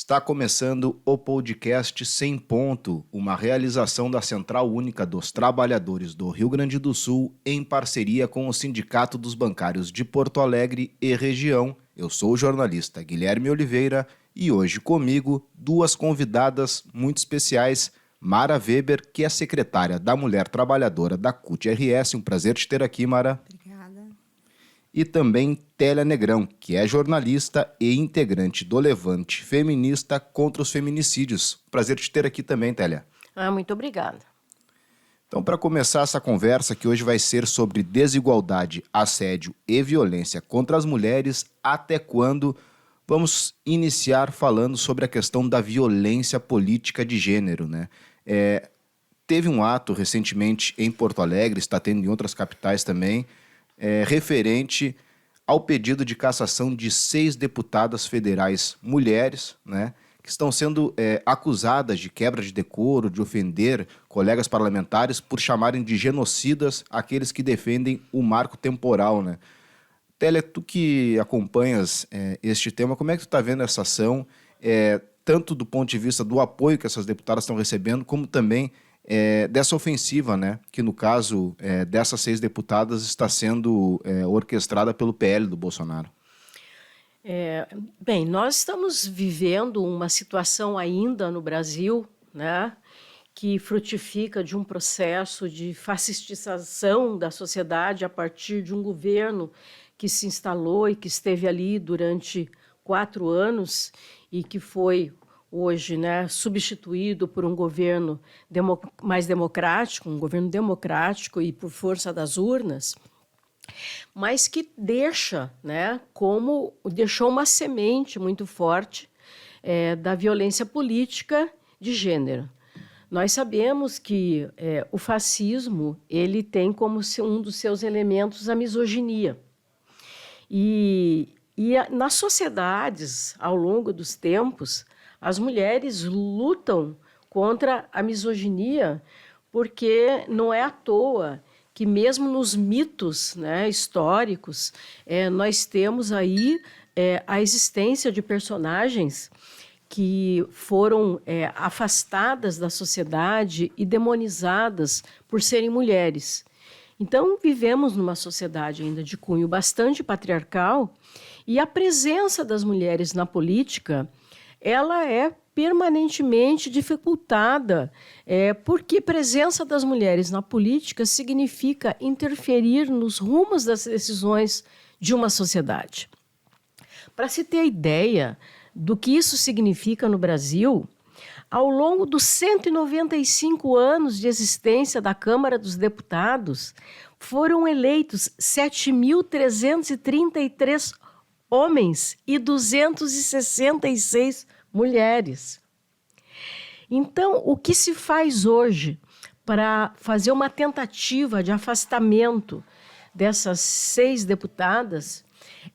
Está começando o podcast Sem Ponto, uma realização da Central Única dos Trabalhadores do Rio Grande do Sul em parceria com o Sindicato dos Bancários de Porto Alegre e região. Eu sou o jornalista Guilherme Oliveira e hoje comigo duas convidadas muito especiais, Mara Weber, que é secretária da Mulher Trabalhadora da CUT-RS. Um prazer te ter aqui, Mara. E também Télia Negrão, que é jornalista e integrante do Levante Feminista contra os Feminicídios. Prazer te ter aqui também, Télia. Muito obrigada. Então, para começar essa conversa, que hoje vai ser sobre desigualdade, assédio e violência contra as mulheres, até quando, vamos iniciar falando sobre a questão da violência política de gênero, né? Teve um ato recentemente em Porto Alegre, está tendo em outras capitais também, referente ao pedido de cassação de 6 deputadas federais mulheres, né, que estão sendo acusadas de quebra de decoro, de ofender colegas parlamentares por chamarem de genocidas aqueles que defendem o marco temporal, né? Télia, tu que acompanhas este tema, como é que tu está vendo essa ação, tanto do ponto de vista do apoio que essas deputadas estão recebendo, como também dessa ofensiva, né, que no caso dessas 6 deputadas está sendo orquestrada pelo PL do Bolsonaro? Bem, nós estamos vivendo uma situação ainda no Brasil, né, que frutifica de um processo de fascistização da sociedade a partir de um governo que se instalou e que esteve ali durante 4 anos e que foi hoje, né, substituído por um governo mais democrático, um governo democrático e por força das urnas, mas que deixa, né, deixou uma semente muito forte da violência política de gênero. Nós sabemos que o fascismo ele tem como um dos seus elementos a misoginia. E nas sociedades, ao longo dos tempos, as mulheres lutam contra a misoginia, porque não é à toa que mesmo nos mitos, né, históricos, nós temos aí a existência de personagens que foram afastadas da sociedade e demonizadas por serem mulheres. Então, vivemos numa sociedade ainda de cunho bastante patriarcal e a presença das mulheres na política ela é permanentemente dificultada, porque a presença das mulheres na política significa interferir nos rumos das decisões de uma sociedade. Para se ter ideia do que isso significa no Brasil, ao longo dos 195 anos de existência da Câmara dos Deputados, foram eleitos 7.333 homens e 266 mulheres. Então, o que se faz hoje para fazer uma tentativa de afastamento dessas 6 deputadas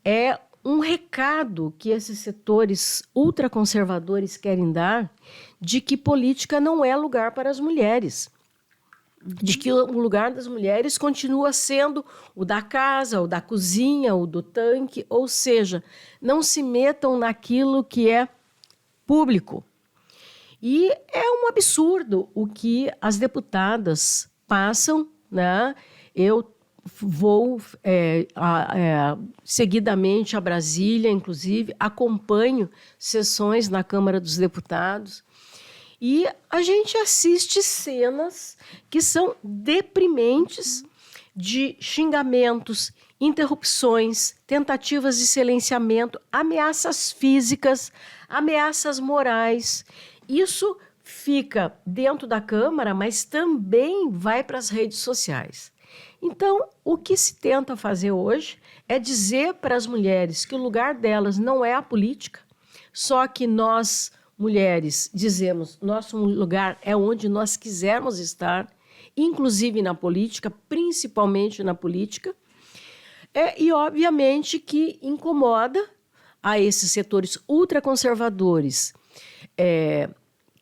é um recado que esses setores ultraconservadores querem dar de que política não é lugar para as mulheres. De que o lugar das mulheres continua sendo o da casa, o da cozinha, o do tanque, ou seja, não se metam naquilo que é público. E é um absurdo o que as deputadas passam, né? Eu vou seguidamente a Brasília, inclusive, acompanho sessões na Câmara dos Deputados, e a gente assiste cenas que são deprimentes de xingamentos, interrupções, tentativas de silenciamento, ameaças físicas, ameaças morais. Isso fica dentro da Câmara, mas também vai para as redes sociais. Então, o que se tenta fazer hoje é dizer para as mulheres que o lugar delas não é a política, só que nós, mulheres, dizemos nosso lugar é onde nós quisermos estar, inclusive na política, principalmente na política, e obviamente que incomoda a esses setores ultraconservadores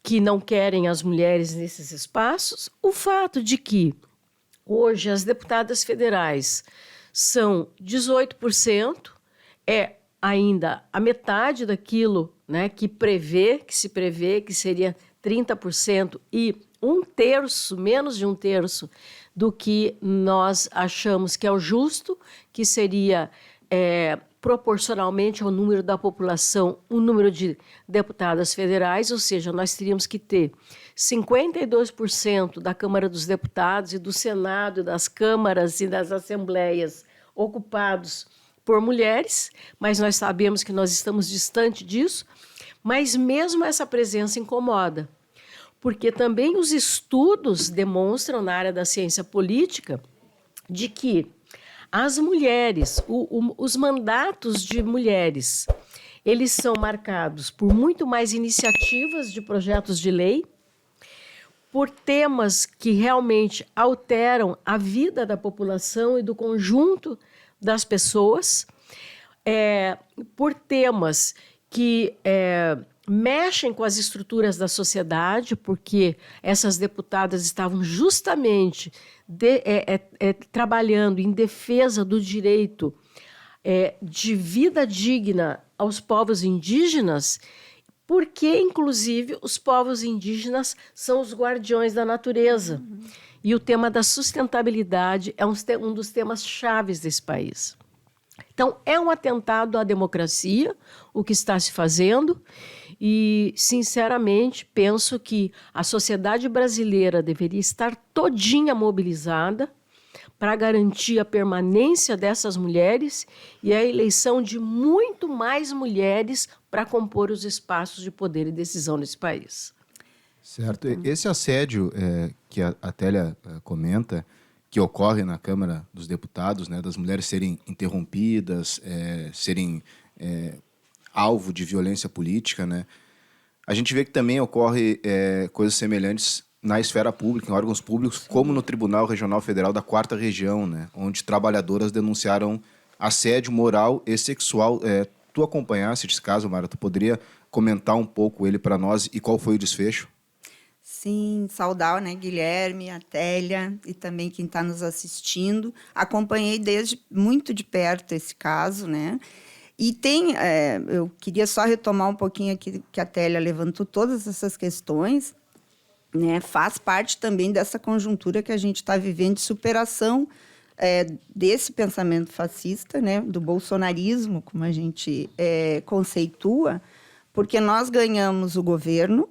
que não querem as mulheres nesses espaços, o fato de que hoje as deputadas federais são 18%, ainda a metade daquilo, né, que se prevê que seria 30% e menos de um terço do que nós achamos que é o justo, que seria proporcionalmente ao número da população, o número de deputadas federais, ou seja, nós teríamos que ter 52% da Câmara dos Deputados e do Senado, das câmaras e das assembleias ocupados por mulheres, mas nós sabemos que nós estamos distante disso, mas mesmo essa presença incomoda, porque também os estudos demonstram na área da ciência política de que as mulheres, os mandatos de mulheres, eles são marcados por muito mais iniciativas de projetos de lei, por temas que realmente alteram a vida da população e do conjunto das pessoas, por temas que mexem com as estruturas da sociedade, porque essas deputadas estavam justamente trabalhando em defesa do direito de vida digna aos povos indígenas, porque, inclusive, os povos indígenas são os guardiões da natureza. E o tema da sustentabilidade é um dos temas chaves desse país. Então, é um atentado à democracia, o que está se fazendo, e, sinceramente, penso que a sociedade brasileira deveria estar todinha mobilizada para garantir a permanência dessas mulheres e a eleição de muito mais mulheres para compor os espaços de poder e decisão nesse país. Certo. Esse assédio que a Télia comenta, que ocorre na Câmara dos Deputados, né, das mulheres serem interrompidas, serem alvo de violência política, né, a gente vê que também ocorre coisas semelhantes na esfera pública, em órgãos públicos, como no Tribunal Regional Federal da 4ª Região, né, onde trabalhadoras denunciaram assédio moral e sexual. Tu acompanhasse esse caso, Mara? Tu poderia comentar um pouco ele para nós e qual foi o desfecho? Sim, saudar, né, Guilherme, a Télia e também quem está nos assistindo. Acompanhei desde muito de perto esse caso, né? E eu queria só retomar um pouquinho aqui que a Télia levantou todas essas questões, né? Faz parte também dessa conjuntura que a gente está vivendo de superação desse pensamento fascista, né? Do bolsonarismo, como a gente conceitua, porque nós ganhamos o governo,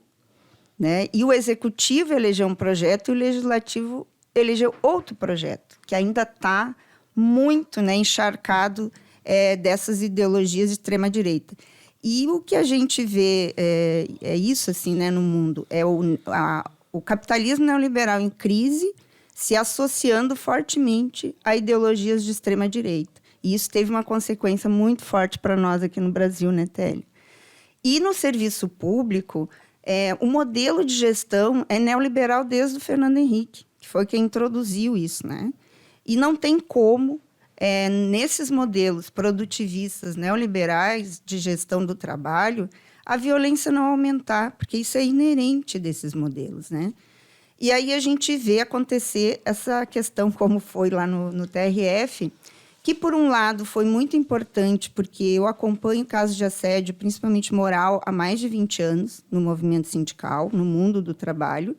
né? E o executivo elegeu um projeto e o legislativo elegeu outro projeto, que ainda está muito, né, encharcado dessas ideologias de extrema-direita. E o que a gente vê isso assim, né, no mundo, o capitalismo neoliberal em crise se associando fortemente a ideologias de extrema-direita. E isso teve uma consequência muito forte para nós aqui no Brasil, né, Télia? E no serviço público, o modelo de gestão é neoliberal desde o Fernando Henrique, que foi quem introduziu isso, né? E não tem como, nesses modelos produtivistas neoliberais de gestão do trabalho, a violência não aumentar, porque isso é inerente desses modelos, né? E aí a gente vê acontecer essa questão, como foi lá no TRF, que, por um lado, foi muito importante, porque eu acompanho casos de assédio, principalmente moral, há mais de 20 anos, no movimento sindical, no mundo do trabalho.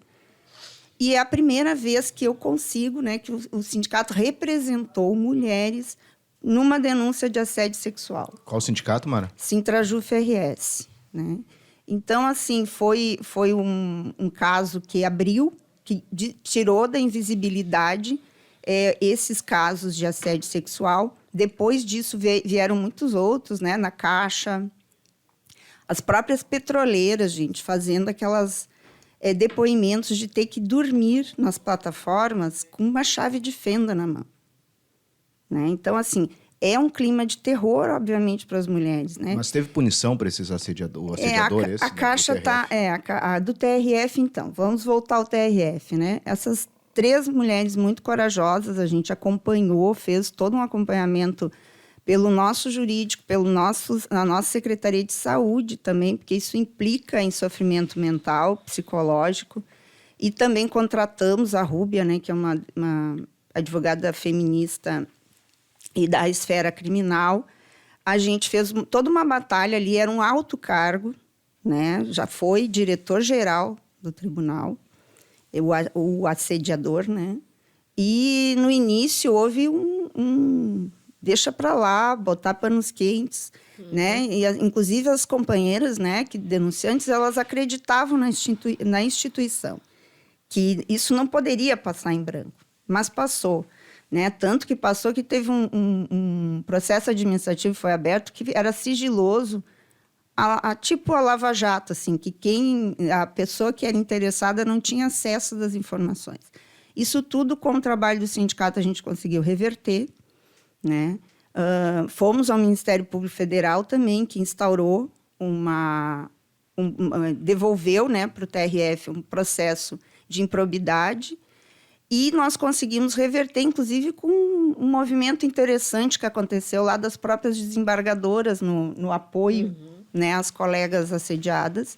E é a primeira vez que eu consigo, né, que o sindicato representou mulheres numa denúncia de assédio sexual. Qual sindicato, Mara? Sintraju-FRS, né? Então, assim, foi um caso que abriu, que tirou da invisibilidade esses casos de assédio sexual. Depois disso, vieram muitos outros, né, na Caixa. As próprias petroleiras, gente, fazendo aquelas depoimentos de ter que dormir nas plataformas com uma chave de fenda na mão. Né? Então, assim, é um clima de terror, obviamente, para as mulheres. Né? Mas teve punição para esses assediadores? A Caixa está... do TRF, então. Vamos voltar ao TRF, né? Essas 3 mulheres muito corajosas, a gente acompanhou, fez todo um acompanhamento pelo nosso jurídico, na nossa Secretaria de Saúde também, porque isso implica em sofrimento mental, psicológico. E também contratamos a Rúbia, né, que é uma advogada feminista e da esfera criminal. A gente fez toda uma batalha ali, era um alto cargo, né? Já foi diretor-geral do tribunal, o assediador, né? E no início houve deixa para lá, botar panos quentes, né? E inclusive as companheiras, né, que denunciantes, elas acreditavam na instituição, que isso não poderia passar em branco, mas passou, né? Tanto que passou que teve um processo administrativo foi aberto que era sigiloso, tipo a Lava Jato, assim, que a pessoa que era interessada não tinha acesso das informações. Isso tudo, com o trabalho do sindicato, a gente conseguiu reverter, né? Fomos ao Ministério Público Federal também, que instaurou devolveu, né, para o TRF um processo de improbidade, e nós conseguimos reverter, inclusive, com um movimento interessante que aconteceu lá das próprias desembargadoras no apoio, né, às colegas assediadas,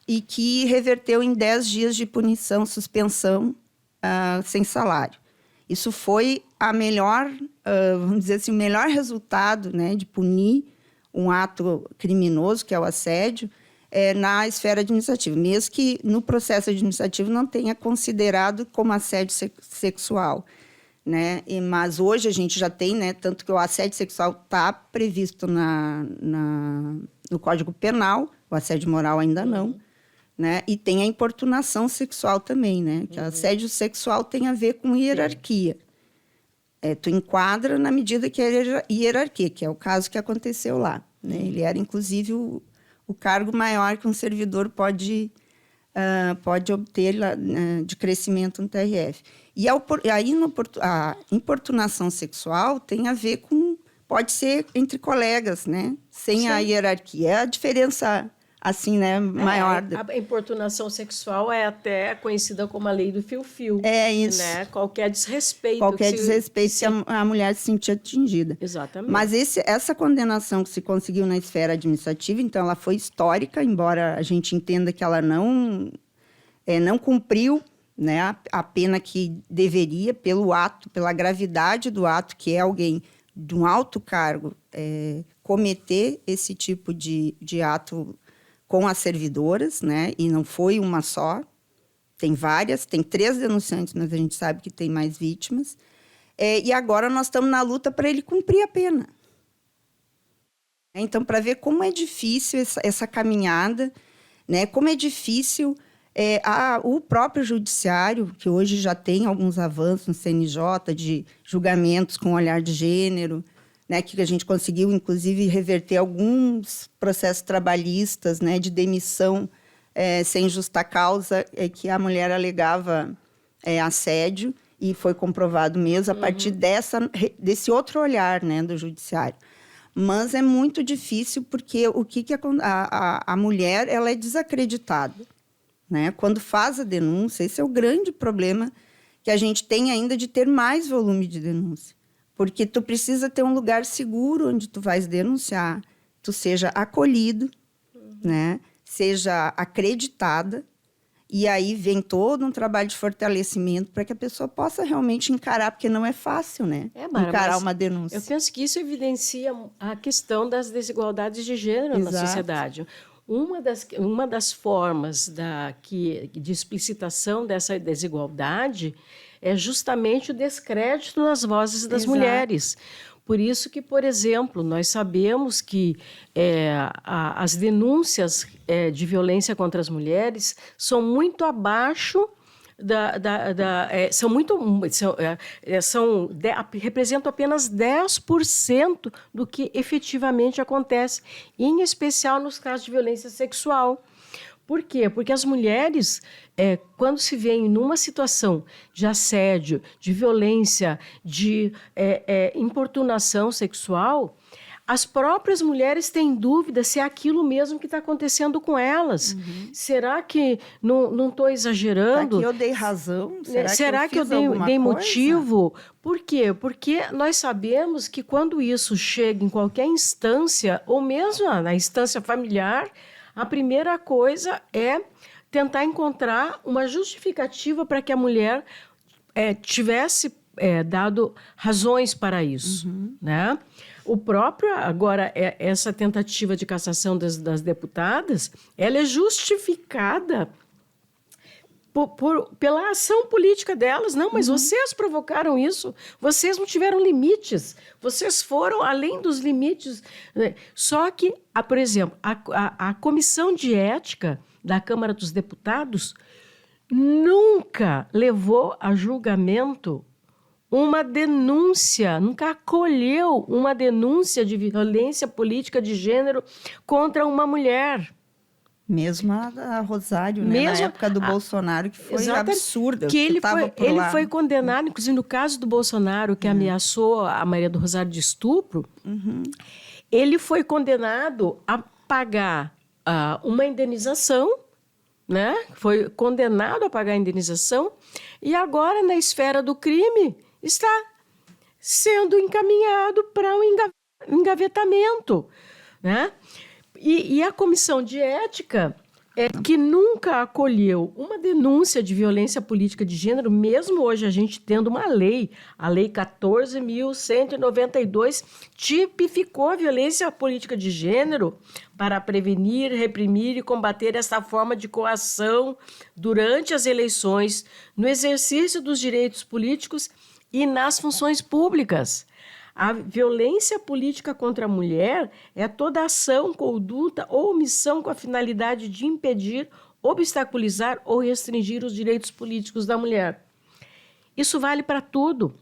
e que reverteu em 10 dias de punição, suspensão, sem salário. Isso foi a melhor, vamos dizer assim, o melhor resultado, né, de punir um ato criminoso, que é o assédio, na esfera administrativa, mesmo que no processo administrativo não tenha considerado como assédio sexual, né? Mas hoje a gente já tem, né, tanto que o assédio sexual está previsto no Código Penal, o assédio moral ainda não, né? E tem a importunação sexual também, né? Que assédio sexual tem a ver com hierarquia. Tu enquadra na medida que é hierarquia, que é o caso que aconteceu lá, né? Ele era, inclusive, o cargo maior que um servidor pode obter de crescimento no TRF. E aí a importunação sexual tem a ver com... Pode ser entre colegas, né? Sem a hierarquia. É a diferença, assim, né, maior. A importunação sexual é até conhecida como a lei do fio-fio. É isso. Né? Qualquer desrespeito. Se a mulher se sentir atingida. Exatamente. Mas essa condenação que se conseguiu na esfera administrativa, então, ela foi histórica, embora a gente entenda que ela não cumpriu, né, a pena que deveria pelo ato, pela gravidade do ato, que é alguém de um alto cargo cometer esse tipo de ato com as servidoras, né? E não foi uma só, tem várias, tem 3 denunciantes, mas a gente sabe que tem mais vítimas. E agora nós estamos na luta para ele cumprir a pena. Então, para ver como é difícil essa caminhada, né? Como é difícil o próprio judiciário, que hoje já tem alguns avanços no CNJ de julgamentos com olhar de gênero, né, que a gente conseguiu, inclusive, reverter alguns processos trabalhistas, né, de demissão sem justa causa, que a mulher alegava assédio, e foi comprovado mesmo a partir desse outro olhar, né, do judiciário. Mas é muito difícil porque a mulher ela é desacreditada, né? Quando faz a denúncia, esse é o grande problema que a gente tem ainda de ter mais volume de denúncia. Porque tu precisa ter um lugar seguro onde tu vais denunciar, tu seja acolhido, né? Seja acreditada, e aí vem todo um trabalho de fortalecimento para que a pessoa possa realmente encarar, porque não é fácil, né? Mara, encarar uma denúncia. Eu penso que isso evidencia a questão das desigualdades de gênero na sociedade. Uma das formas de explicitação dessa desigualdade é justamente o descrédito nas vozes das mulheres. Por isso que, por exemplo, nós sabemos que as denúncias de violência contra as mulheres são muito abaixo representam apenas 10% do que efetivamente acontece, em especial nos casos de violência sexual. Por quê? Porque as mulheres, quando se veem numa situação de assédio, de violência, de importunação sexual, as próprias mulheres têm dúvida se é aquilo mesmo que está acontecendo com elas. Será que não estou exagerando? Será que eu dei razão? Será que eu dei motivo? Por quê? Porque nós sabemos que quando isso chega em qualquer instância, ou mesmo na instância familiar, a primeira coisa é tentar encontrar uma justificativa para que a mulher tivesse dado razões para isso, né? Agora, essa tentativa de cassação das deputadas, ela é justificada pela ação política delas. Não, mas vocês provocaram isso, vocês não tiveram limites, vocês foram além dos limites. Só que, por exemplo, a Comissão de Ética da Câmara dos Deputados nunca levou a julgamento uma denúncia, nunca acolheu uma denúncia de violência política de gênero contra uma mulher. Mesmo a Rosário, né? Na época do Bolsonaro, que foi absurda. Que ele foi condenado, inclusive no caso do Bolsonaro, que ameaçou a Maria do Rosário de estupro, ele foi condenado a pagar uma indenização, né? Foi condenado a pagar a indenização, e agora, na esfera do crime, está sendo encaminhado para um engavetamento, né? E a Comissão de Ética que nunca acolheu uma denúncia de violência política de gênero, mesmo hoje a gente tendo uma lei, a Lei 14.192, tipificou a violência política de gênero para prevenir, reprimir e combater essa forma de coação durante as eleições, no exercício dos direitos políticos e nas funções públicas. A violência política contra a mulher é toda ação, conduta ou omissão com a finalidade de impedir, obstaculizar ou restringir os direitos políticos da mulher. Isso vale para tudo.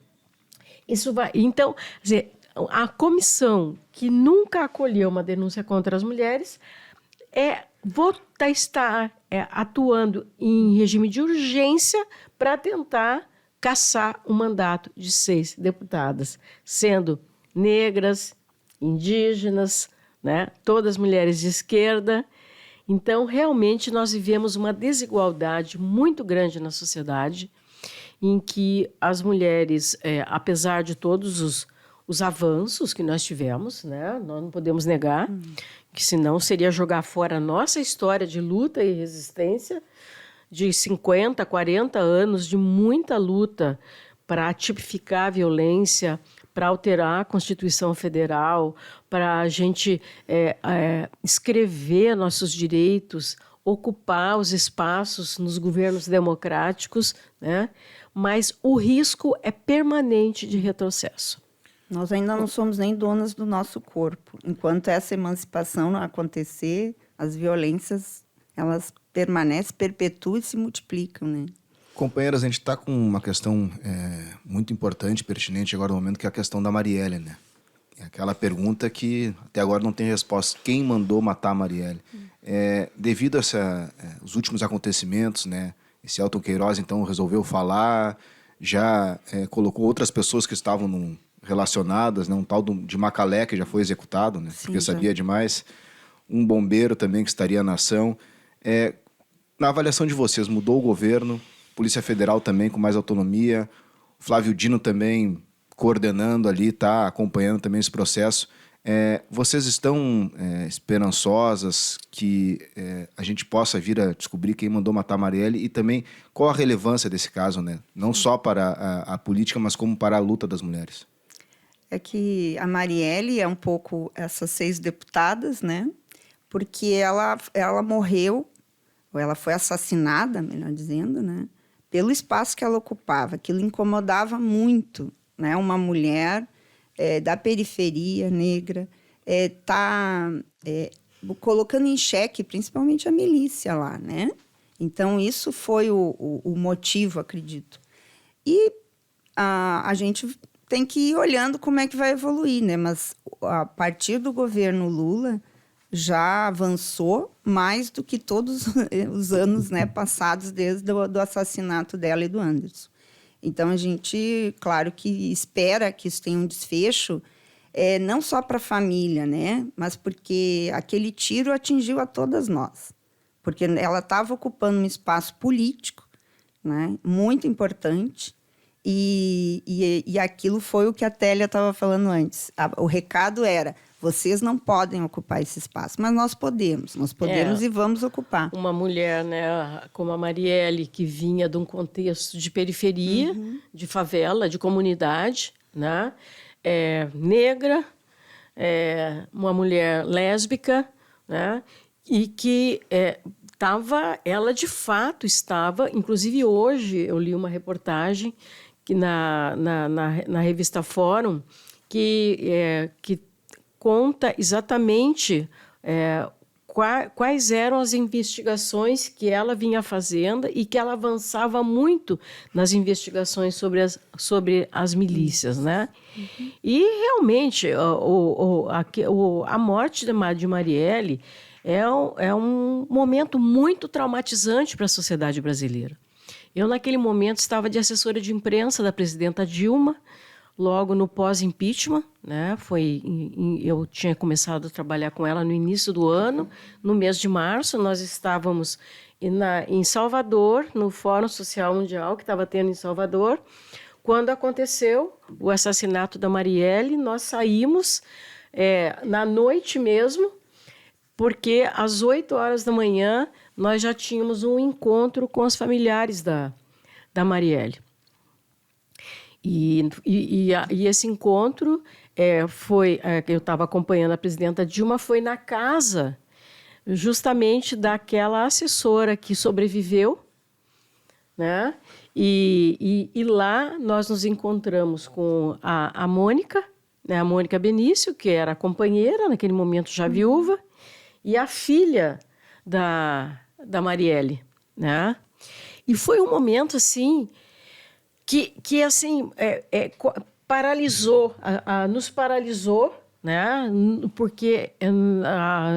Então, quer dizer, a comissão que nunca acolheu uma denúncia contra as mulheres está atuando em regime de urgência para tentar cassar o mandato de 6 deputadas, sendo negras, indígenas, né, todas mulheres de esquerda. Então, realmente, nós vivemos uma desigualdade muito grande na sociedade, em que as mulheres, apesar de todos os avanços que nós tivemos, né, nós não podemos negar, que senão seria jogar fora a nossa história de luta e resistência, de 50, 40 anos de muita luta para tipificar a violência, para alterar a Constituição Federal, para a gente escrever nossos direitos, ocupar os espaços nos governos democráticos, né? Mas o risco é permanente de retrocesso. Nós ainda não somos nem donas do nosso corpo. Enquanto essa emancipação não acontecer, as violências, elas permanecem, perpetuam e se multiplicam, né? Companheiras, a gente está com uma questão muito importante, pertinente agora no momento, que é a questão da Marielle, né? É aquela pergunta que até agora não tem resposta. Quem mandou matar a Marielle? Devido a os últimos acontecimentos, né? Esse Elton Queiroz, então, resolveu falar, já colocou outras pessoas que estavam relacionadas, né? Um tal de Macalé, que já foi executado, né? Sim, porque sabia demais. Um bombeiro também que estaria na ação. Na avaliação de vocês, mudou o governo, Polícia Federal também com mais autonomia, Flávio Dino também coordenando ali, tá acompanhando também esse processo. Vocês estão esperançosas que a gente possa vir a descobrir quem mandou matar a Marielle e também qual a relevância desse caso, né? Não só para a política, mas como para a luta das mulheres? É que a Marielle é um pouco essas 6 deputadas, né? Porque ela morreu, ou ela foi assassinada, melhor dizendo, né? Pelo espaço que ela ocupava. Aquilo incomodava muito, né? Uma mulher da periferia negra colocando em xeque principalmente a milícia lá, né? Então, isso foi o motivo, acredito. E a gente tem que ir olhando como é que vai evoluir, né? Mas a partir do governo Lula já avançou mais do que todos os anos, né, passados desde do assassinato dela e do Anderson. Então, a gente, claro que espera que isso tenha um desfecho, não só para a família, né, mas porque aquele tiro atingiu a todas nós. Porque ela estava ocupando um espaço político, né, muito importante, e aquilo foi o que a Télia estava falando antes. O recado era: vocês não podem ocupar esse espaço, mas nós podemos e vamos ocupar. Uma mulher, né, como a Marielle, que vinha de um contexto de periferia, de favela, de comunidade, né, negra, uma mulher lésbica, né? E que ela de fato estava, inclusive hoje eu li uma reportagem que na revista Fórum que conta exatamente quais eram as investigações que ela vinha fazendo e que ela avançava muito nas investigações sobre as milícias, né? Uhum. E realmente a morte de Marielle é um momento muito traumatizante para a sociedade brasileira. Eu, naquele momento, estava de assessora de imprensa da presidenta Dilma, logo no pós-impeachment, né? Eu tinha começado a trabalhar com ela no início do ano. No mês de março, nós estávamos em Salvador, no Fórum Social Mundial que estava tendo em Salvador. Quando aconteceu o assassinato da Marielle, nós saímos na noite mesmo, porque às 8 horas da manhã nós já tínhamos um encontro com os familiares da Marielle. E esse encontro eu estava acompanhando a presidenta Dilma, foi na casa justamente daquela assessora que sobreviveu, né? E lá nós nos encontramos com a Mônica, né? A Mônica Benício, que era companheira, naquele momento já viúva, e a filha da Marielle, né? E foi um momento assim que assim paralisou, nos paralisou, né? Porque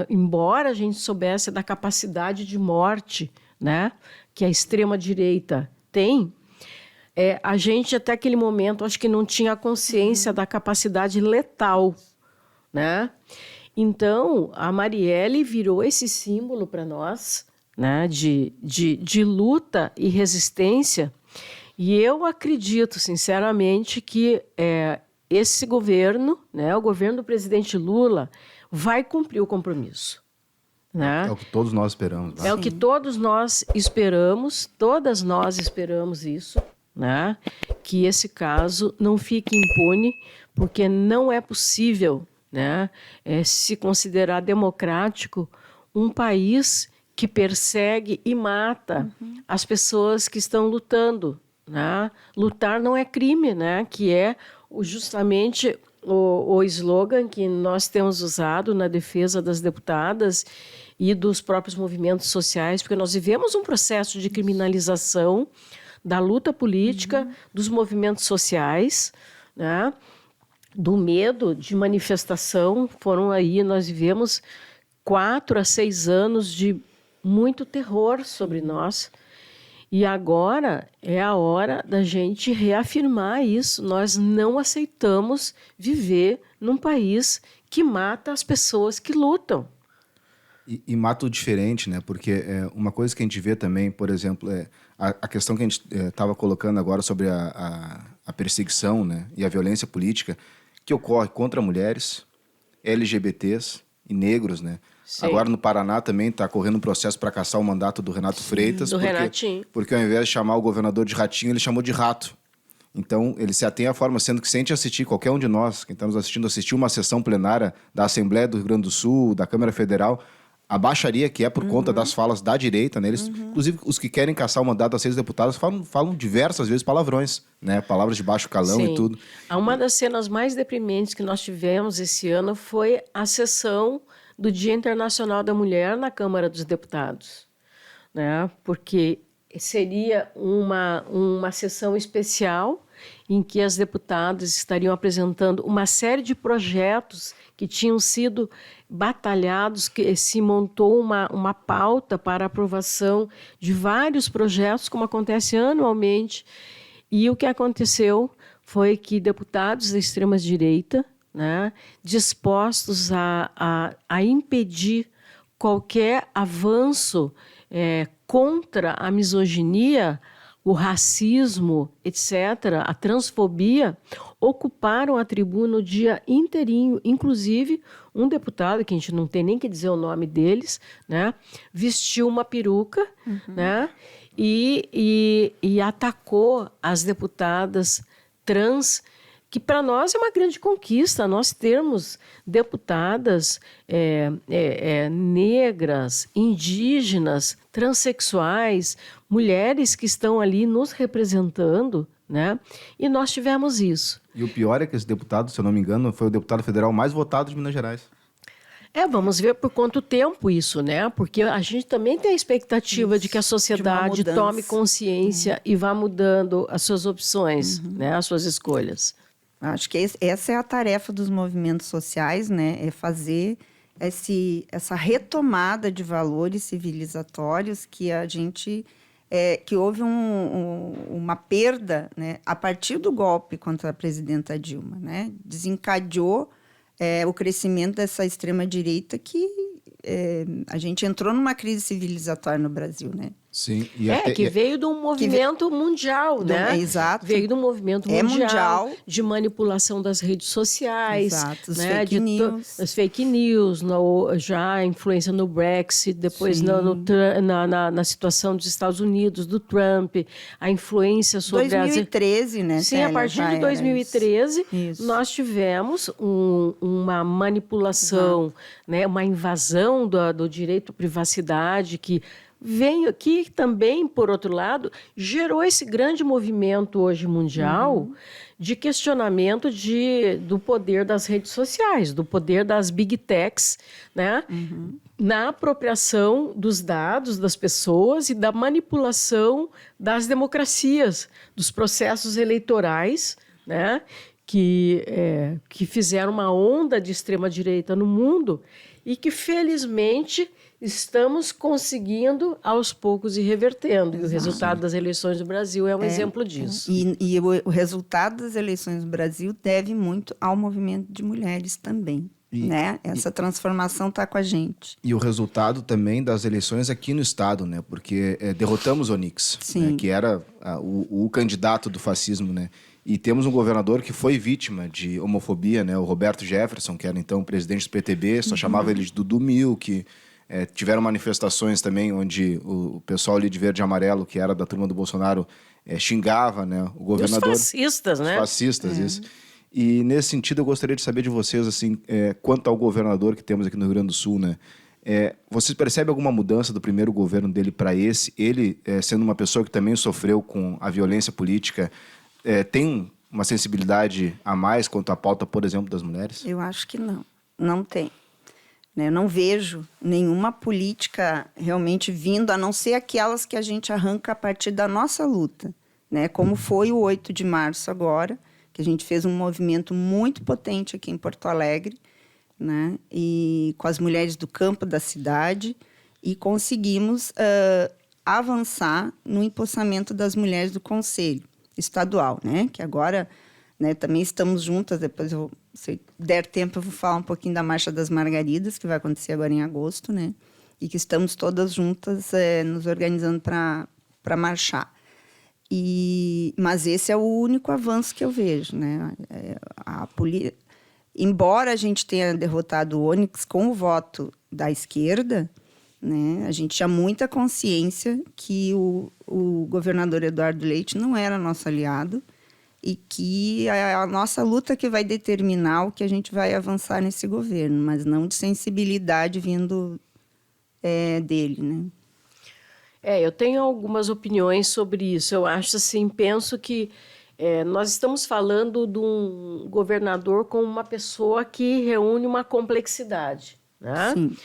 embora a gente soubesse da capacidade de morte, né, que a extrema direita tem, a gente até aquele momento acho que não tinha consciência da capacidade letal, né? Então a Marielle virou esse símbolo para nós, né, de luta e resistência. E eu acredito, sinceramente, que esse governo, né, o governo do presidente Lula, vai cumprir o compromisso. Né? É o que todos nós esperamos. Né? É o que todas nós esperamos isso, né? Que esse caso não fique impune, porque não é possível, né, se considerar democrático um país que persegue e mata as pessoas que estão lutando. Né? Lutar não é crime, né? Que é justamente o slogan que nós temos usado na defesa das deputadas e dos próprios movimentos sociais, porque nós vivemos um processo de criminalização da luta política, dos movimentos sociais, né? Do medo de manifestação. Nós vivemos 4 a 6 anos de muito terror sobre nós. E agora é a hora da gente reafirmar isso. Nós não aceitamos viver num país que mata as pessoas que lutam. E mata o diferente, né? Porque uma coisa que a gente vê também, por exemplo, a questão que a gente estava colocando agora sobre a perseguição, né, e a violência política que ocorre contra mulheres, LGBTs e negros, né? Sim. Agora no Paraná também está correndo um processo para caçar o mandato do Renato Freitas. Renatinho. Porque ao invés de chamar o governador de ratinho, ele chamou de rato. Então, ele se atém à forma, sendo que se a gente assistir, qualquer um de nós, quem está nos assistindo, assistir uma sessão plenária da Assembleia do Rio Grande do Sul, da Câmara Federal, a baixaria que é por conta das falas da direita, né? Eles, inclusive, os que querem caçar o mandato das 6 deputadas falam diversas vezes palavrões, né? Palavras de baixo calão. Sim. E tudo. Uma das cenas mais deprimentes que nós tivemos esse ano foi a sessão do Dia Internacional da Mulher na Câmara dos Deputados, né? Porque seria uma sessão especial em que as deputadas estariam apresentando uma série de projetos que tinham sido batalhados, que se montou uma pauta para aprovação de vários projetos, como acontece anualmente. E o que aconteceu foi que deputados da extrema-direita, né, dispostos a impedir qualquer avanço contra a misoginia, o racismo, etc., a transfobia, ocuparam a tribuna o dia inteirinho. Inclusive, um deputado, que a gente não tem nem que dizer o nome deles, né, vestiu uma peruca, né, e atacou as deputadas trans que para nós é uma grande conquista, nós termos deputadas negras, indígenas, transexuais, mulheres que estão ali nos representando, né? E nós tivemos isso. E o pior é que esse deputado, se eu não me engano, foi o deputado federal mais votado de Minas Gerais. Vamos ver por quanto tempo isso, né? Porque a gente também tem a expectativa de que a sociedade tome consciência e vá mudando as suas opções, né? As suas escolhas. Acho que essa é a tarefa dos movimentos sociais, né? É fazer essa retomada de valores civilizatórios que a gente... que houve uma perda, né? A partir do golpe contra a presidenta Dilma, né? Desencadeou o crescimento dessa extrema-direita que a gente entrou numa crise civilizatória no Brasil, né? Sim. Que veio de um movimento mundial, né? Exato. Veio de um movimento mundial de manipulação das redes sociais. Exato, né? fake news. As fake news, já a influência no Brexit, depois na situação dos Estados Unidos, do Trump, a influência sobre 2013, né? Sim, a partir de 2013, nós tivemos uma manipulação, né? Uma invasão do direito à privacidade que veio aqui também, por outro lado, gerou esse grande movimento hoje mundial de questionamento do poder das redes sociais, do poder das big techs, né? Na apropriação dos dados das pessoas e da manipulação das democracias, dos processos eleitorais, né? Que fizeram uma onda de extrema-direita no mundo e que, felizmente, estamos conseguindo, aos poucos, ir revertendo. E o resultado das eleições do Brasil é um exemplo disso. E o resultado das eleições do Brasil deve muito ao movimento de mulheres também. Né? Essa transformação está com a gente. E o resultado também das eleições aqui no Estado, né? Porque derrotamos Onyx, né? Que era o candidato do fascismo, né? E temos um governador que foi vítima de homofobia, né? O Roberto Jefferson, que era então presidente do PTB, só chamava ele de Dudu Milk. Tiveram manifestações também onde o pessoal ali de verde e amarelo, que era da turma do Bolsonaro, xingava, né, o governador. Os fascistas, né? Os fascistas, isso. E nesse sentido eu gostaria de saber de vocês, assim, quanto ao governador que temos aqui no Rio Grande do Sul, né? Vocês percebem alguma mudança do primeiro governo dele para esse? Ele, sendo uma pessoa que também sofreu com a violência política, tem uma sensibilidade a mais quanto à pauta, por exemplo, das mulheres? Eu acho que não. Não tem. Eu não vejo nenhuma política realmente vindo, a não ser aquelas que a gente arranca a partir da nossa luta, né? Como foi o 8 de março agora, que a gente fez um movimento muito potente aqui em Porto Alegre, né? E com as mulheres do campo da cidade, e conseguimos avançar no empossamento das mulheres do Conselho Estadual, né? Que agora, né, também estamos juntas. Depois, se der tempo, eu vou falar um pouquinho da Marcha das Margaridas, que vai acontecer agora em agosto, né? E que estamos todas juntas nos organizando para marchar. Mas esse é o único avanço que eu vejo, né? Embora a gente tenha derrotado o Onyx com o voto da esquerda, né, a gente tinha muita consciência que o governador Eduardo Leite não era nosso aliado e que é a nossa luta que vai determinar o que a gente vai avançar nesse governo, mas não de sensibilidade vindo dele, né? Eu tenho algumas opiniões sobre isso. Eu acho assim, penso que nós estamos falando de um governador como uma pessoa que reúne uma complexidade, né? Sim.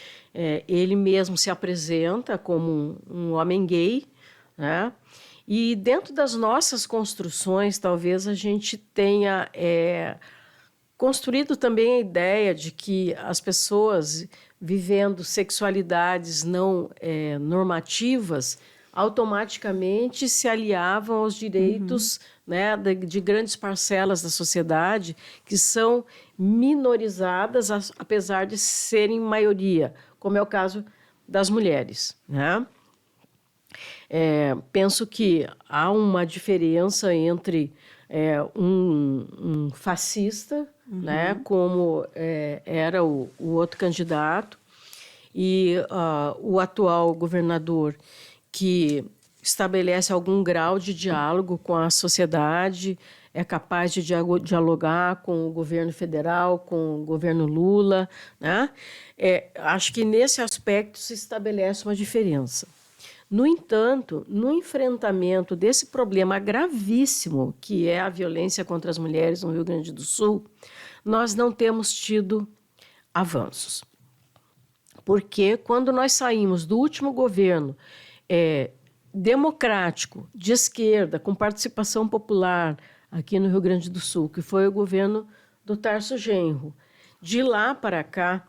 Ele mesmo se apresenta como um homem gay, né? E dentro das nossas construções, talvez a gente tenha construído também a ideia de que as pessoas vivendo sexualidades não normativas automaticamente se aliavam aos direitos, né, de grandes parcelas da sociedade que são minorizadas, apesar de serem maioria, como é o caso das mulheres, né? Penso que há uma diferença entre um fascista, né, como era o outro candidato, e o atual governador, que estabelece algum grau de diálogo com a sociedade, é capaz de dialogar com o governo federal, com o governo Lula, né? Acho que nesse aspecto se estabelece uma diferença. No entanto, no enfrentamento desse problema gravíssimo, que é a violência contra as mulheres no Rio Grande do Sul, nós não temos tido avanços. Porque quando nós saímos do último governo democrático, de esquerda, com participação popular aqui no Rio Grande do Sul, que foi o governo do Tarso Genro, de lá para cá,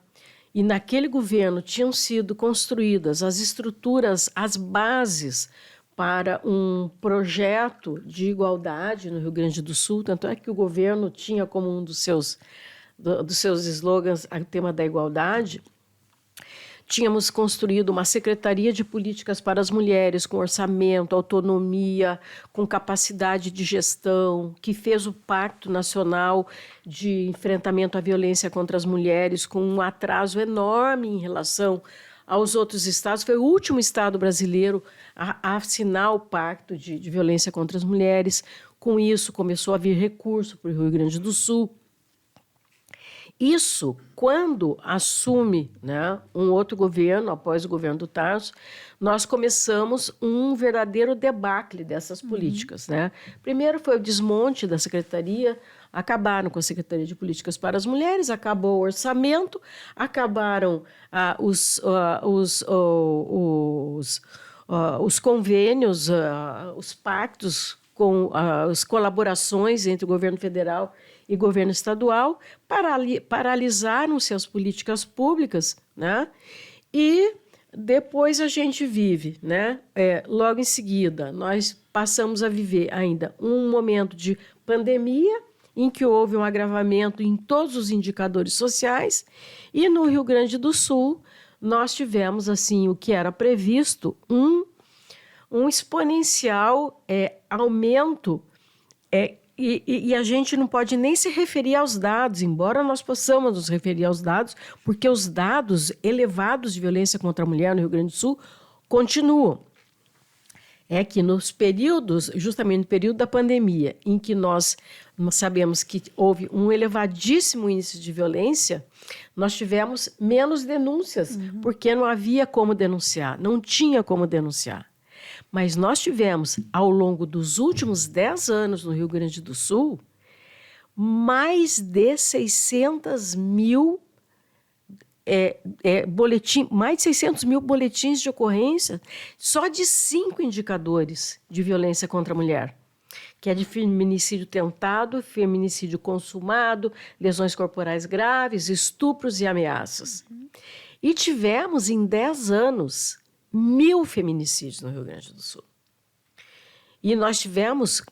e naquele governo tinham sido construídas as estruturas, as bases para um projeto de igualdade no Rio Grande do Sul, tanto é que o governo tinha como um dos seus slogans o tema da igualdade. Tínhamos construído uma Secretaria de Políticas para as Mulheres, com orçamento, autonomia, com capacidade de gestão, que fez o Pacto Nacional de Enfrentamento à Violência contra as Mulheres, com um atraso enorme em relação aos outros estados. Foi o último estado brasileiro a assinar o Pacto de Violência contra as Mulheres. Com isso, começou a vir recurso para o Rio Grande do Sul. Isso, quando assume, né, um outro governo, após o governo do Tarso, nós começamos um verdadeiro debacle dessas políticas. Né? Primeiro foi o desmonte da Secretaria, acabaram com a Secretaria de Políticas para as Mulheres, acabou o orçamento, acabaram os convênios, os pactos com as colaborações entre o governo federal e governo estadual, paralisaram-se as políticas públicas, né? E depois a gente vive, né? Logo em seguida, nós passamos a viver ainda um momento de pandemia, em que houve um agravamento em todos os indicadores sociais, e no Rio Grande do Sul nós tivemos, assim, o que era previsto, um exponencial aumento. E a gente não pode nem se referir aos dados, embora nós possamos nos referir aos dados, porque os dados elevados de violência contra a mulher no Rio Grande do Sul continuam. É que nos períodos, justamente no período da pandemia, em que nós sabemos que houve um elevadíssimo índice de violência, nós tivemos menos denúncias, porque não havia como denunciar, não tinha como denunciar. Mas nós tivemos, ao longo dos últimos 10 anos no Rio Grande do Sul, mais de 600 mil boletins de ocorrência só de 5 indicadores de violência contra a mulher, que é de feminicídio tentado, feminicídio consumado, lesões corporais graves, estupros e ameaças. E tivemos, em 10 anos, 1.000 feminicídios no Rio Grande do Sul. E nós tivemos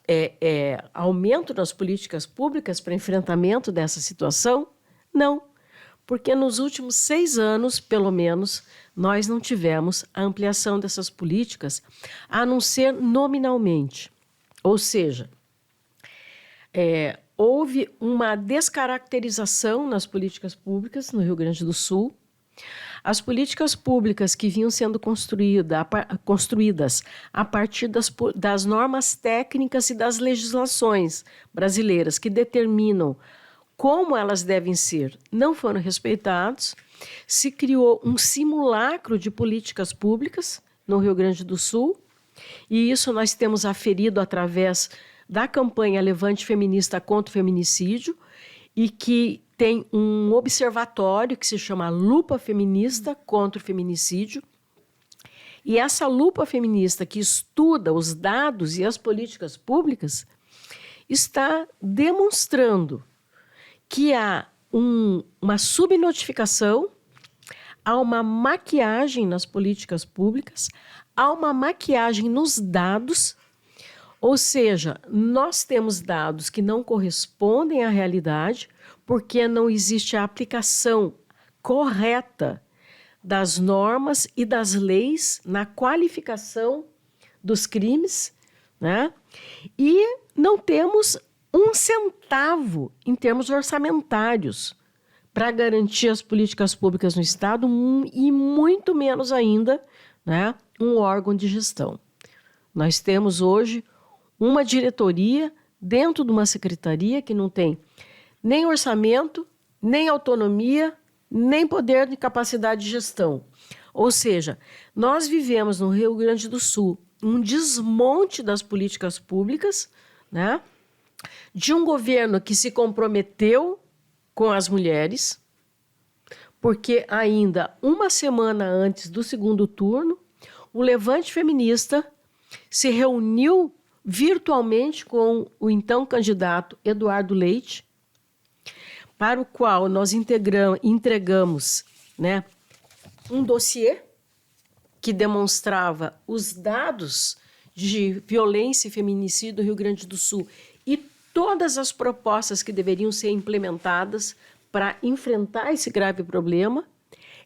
aumento nas políticas públicas para enfrentamento dessa situação? Não, porque nos últimos 6 anos, pelo menos, nós não tivemos a ampliação dessas políticas, a não ser nominalmente. Ou seja, houve uma descaracterização nas políticas públicas no Rio Grande do Sul. As políticas públicas que vinham sendo construídas a partir das normas técnicas e das legislações brasileiras que determinam como elas devem ser, não foram respeitados. Se criou um simulacro de políticas públicas no Rio Grande do Sul, e isso nós temos aferido através da campanha Levante Feminista contra o Feminicídio, e que tem um observatório que se chama Lupa Feminista contra o Feminicídio. E essa lupa feminista que estuda os dados e as políticas públicas está demonstrando que há uma subnotificação, há uma maquiagem nas políticas públicas, há uma maquiagem nos dados. Ou seja, nós temos dados que não correspondem à realidade, porque não existe a aplicação correta das normas e das leis na qualificação dos crimes, né? E não temos um centavo em termos orçamentários para garantir as políticas públicas no Estado, e muito menos ainda, né, um órgão de gestão. Nós temos hoje uma diretoria dentro de uma secretaria que não tem nem orçamento, nem autonomia, nem poder de capacidade de gestão. Ou seja, nós vivemos no Rio Grande do Sul um desmonte das políticas públicas, né? De um governo que se comprometeu com as mulheres, porque ainda uma semana antes do segundo turno, o Levante Feminista se reuniu virtualmente com o então candidato Eduardo Leite, para o qual nós entregamos, né, um dossiê que demonstrava os dados de violência e feminicídio do Rio Grande do Sul e todas as propostas que deveriam ser implementadas para enfrentar esse grave problema.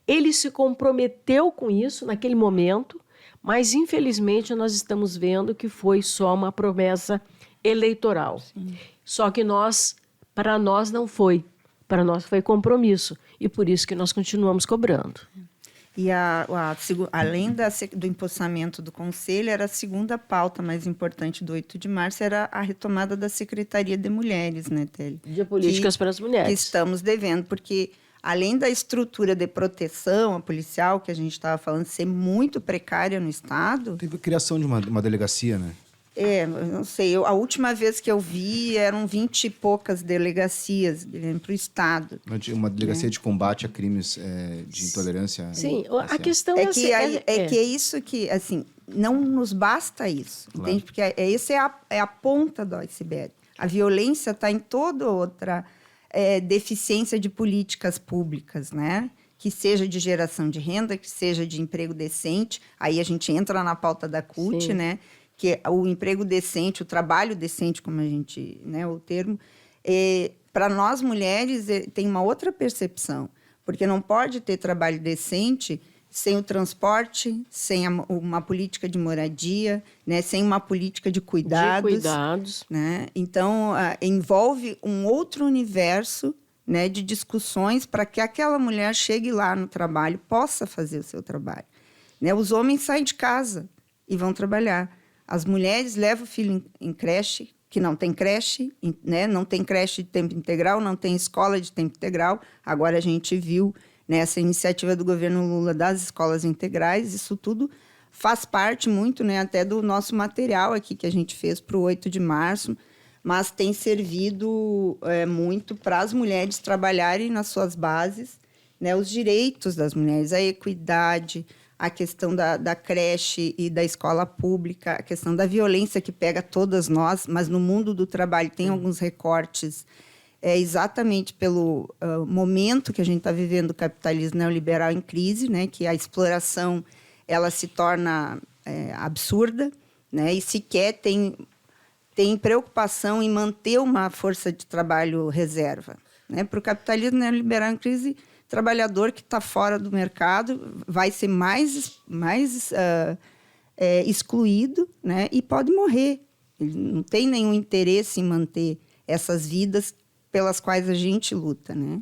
Ele se comprometeu com isso naquele momento, mas infelizmente nós estamos vendo que foi só uma promessa eleitoral. Sim. Só que para nós não foi. Para nós foi compromisso e por isso que nós continuamos cobrando. E além do empossamento do Conselho, era a segunda pauta mais importante do 8 de março, era a retomada da Secretaria de Mulheres, né, Télio? De políticas para as mulheres. Que estamos devendo, porque além da estrutura de proteção a policial, que a gente estava falando, ser muito precária no Estado... Teve a criação de uma delegacia, né? Não sei, a última vez que eu vi eram 20 e poucas delegacias para o Estado. Uma delegacia de combate a crimes de intolerância. Sim, a questão é isso que, assim, não nos basta isso, claro. Entende? Porque essa é a ponta do iceberg. A violência está em toda outra deficiência de políticas públicas, né? Que seja de geração de renda, que seja de emprego decente. Aí a gente entra na pauta da CUT, sim, né? Que o emprego decente, o trabalho decente, como a gente, né, o termo, para nós mulheres tem uma outra percepção, porque não pode ter trabalho decente sem o transporte, sem uma política de moradia, né, sem uma política de cuidados. Né? Então, envolve um outro universo, né, de discussões para que aquela mulher chegue lá no trabalho, possa fazer o seu trabalho. Né? Os homens saem de casa e vão trabalhar. As mulheres levam o filho em creche, que não tem creche, né? Não tem creche de tempo integral, não tem escola de tempo integral. Agora a gente viu, né, essa iniciativa do governo Lula das escolas integrais, isso tudo faz parte muito, né, até do nosso material aqui que a gente fez para o 8 de março, mas tem servido muito para as mulheres trabalharem nas suas bases, né, os direitos das mulheres, a equidade, a questão da creche e da escola pública, a questão da violência que pega todas nós, mas no mundo do trabalho tem alguns recortes, exatamente pelo momento que a gente está vivendo do capitalismo neoliberal em crise, né, que a exploração ela se torna absurda, né, e sequer tem preocupação em manter uma força de trabalho reserva. Né? Para o capitalismo neoliberal em crise, trabalhador que está fora do mercado vai ser mais excluído, né? E pode morrer. Ele não tem nenhum interesse em manter essas vidas pelas quais a gente luta, né?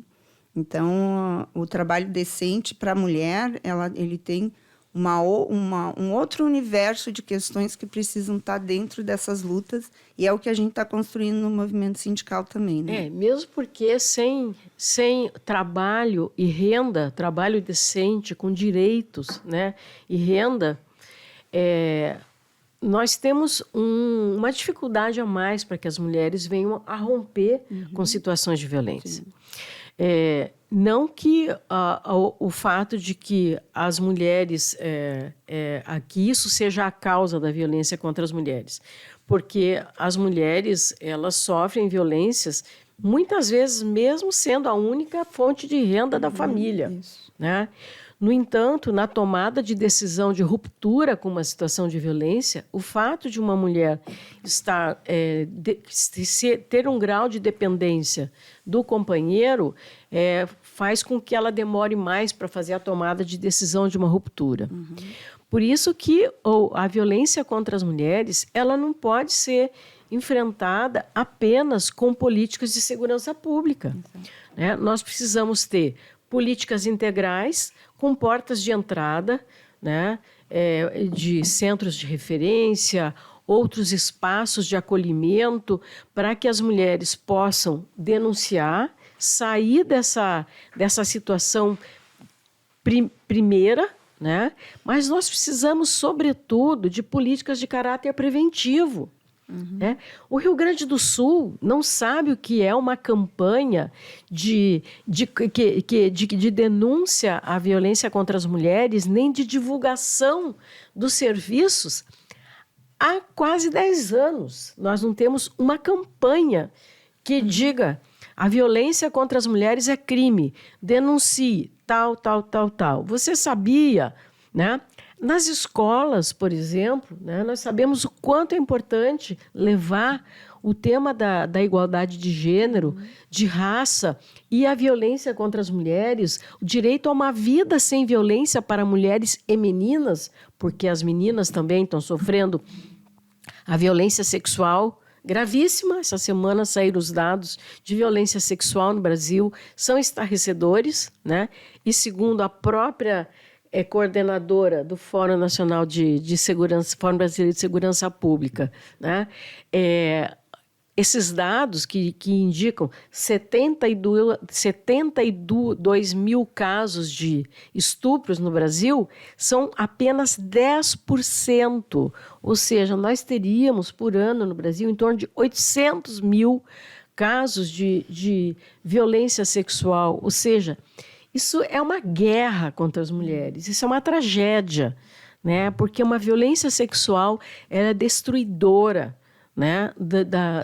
Então, o trabalho decente para a mulher, ele tem um outro universo de questões que precisam estar dentro dessas lutas, e é o que a gente está construindo no movimento sindical também, né? Mesmo porque sem trabalho e renda, trabalho decente, com direitos, né, e renda, nós temos uma dificuldade a mais para que as mulheres venham a romper com situações de violência. Não que o fato de que as mulheres, que isso seja a causa da violência contra as mulheres, porque as mulheres elas sofrem violências muitas vezes mesmo sendo a única fonte de renda da família, né? No entanto, na tomada de decisão de ruptura com uma situação de violência, o fato de uma mulher ter um grau de dependência do companheiro faz com que ela demore mais para fazer a tomada de decisão de uma ruptura. Por isso que a violência contra as mulheres ela não pode ser enfrentada apenas com políticas de segurança pública. Né? Nós precisamos ter políticas integrais com portas de entrada, né? de centros de referência, outros espaços de acolhimento, para que as mulheres possam denunciar, sair dessa situação primeira, né? Mas nós precisamos, sobretudo, de políticas de caráter preventivo. Né? O Rio Grande do Sul não sabe o que é uma campanha de denúncia à violência contra as mulheres, nem de divulgação dos serviços. Há quase 10 anos, nós não temos uma campanha que diga: a violência contra as mulheres é crime, denuncie, tal. Você sabia, né? Nas escolas, por exemplo, né, nós sabemos o quanto é importante levar o tema da igualdade de gênero, de raça e a violência contra as mulheres, o direito a uma vida sem violência para mulheres e meninas, porque as meninas também estão sofrendo a violência sexual gravíssima. Essa semana saíram os dados de violência sexual no Brasil, são estarrecedores, né? E segundo a própria coordenadora do Fórum Nacional de Segurança, Fórum Brasileiro de Segurança Pública, né? Esses dados que indicam 72 mil casos de estupros no Brasil são apenas 10%. Ou seja, nós teríamos por ano no Brasil em torno de 800 mil casos de violência sexual. Ou seja, isso é uma guerra contra as mulheres, isso é uma tragédia, né? Porque uma violência sexual ela é destruidora, né?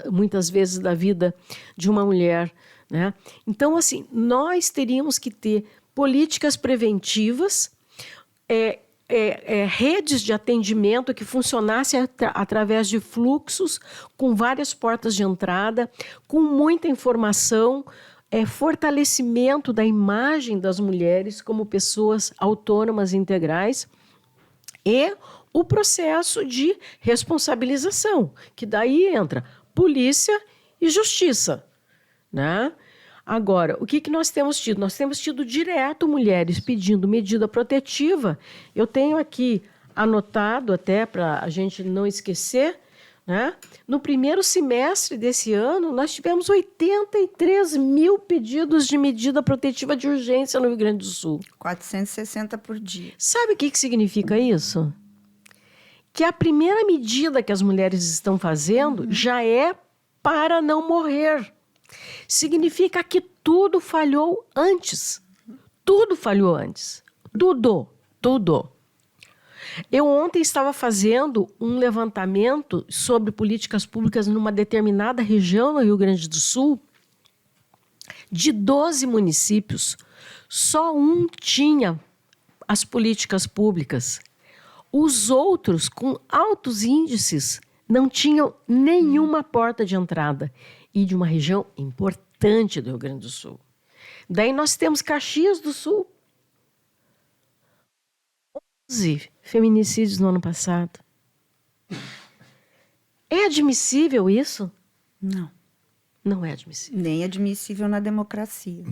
Muitas vezes da vida de uma mulher, né? Então, assim, nós teríamos que ter políticas preventivas, redes de atendimento que funcionassem através de fluxos, com várias portas de entrada, com muita informação, fortalecimento da imagem das mulheres como pessoas autônomas e integrais e o processo de responsabilização, que daí entra polícia e justiça, né? Agora, o que nós temos tido? Nós temos tido direto mulheres pedindo medida protetiva. Eu tenho aqui anotado, até para a gente não esquecer, né? No primeiro semestre desse ano, nós tivemos 83 mil pedidos de medida protetiva de urgência no Rio Grande do Sul. 460 por dia. Sabe o que significa isso? Que a primeira medida que as mulheres estão fazendo já é para não morrer. Significa que tudo falhou antes. Tudo falhou antes. Tudo. Eu ontem estava fazendo um levantamento sobre políticas públicas numa determinada região no Rio Grande do Sul. De 12 municípios, só um tinha as políticas públicas. Os outros, com altos índices, não tinham nenhuma porta de entrada. E de uma região importante do Rio Grande do Sul. Daí nós temos Caxias do Sul. 11 feminicídios no ano passado. É admissível isso? Não. Não é admissível. Nem admissível na democracia.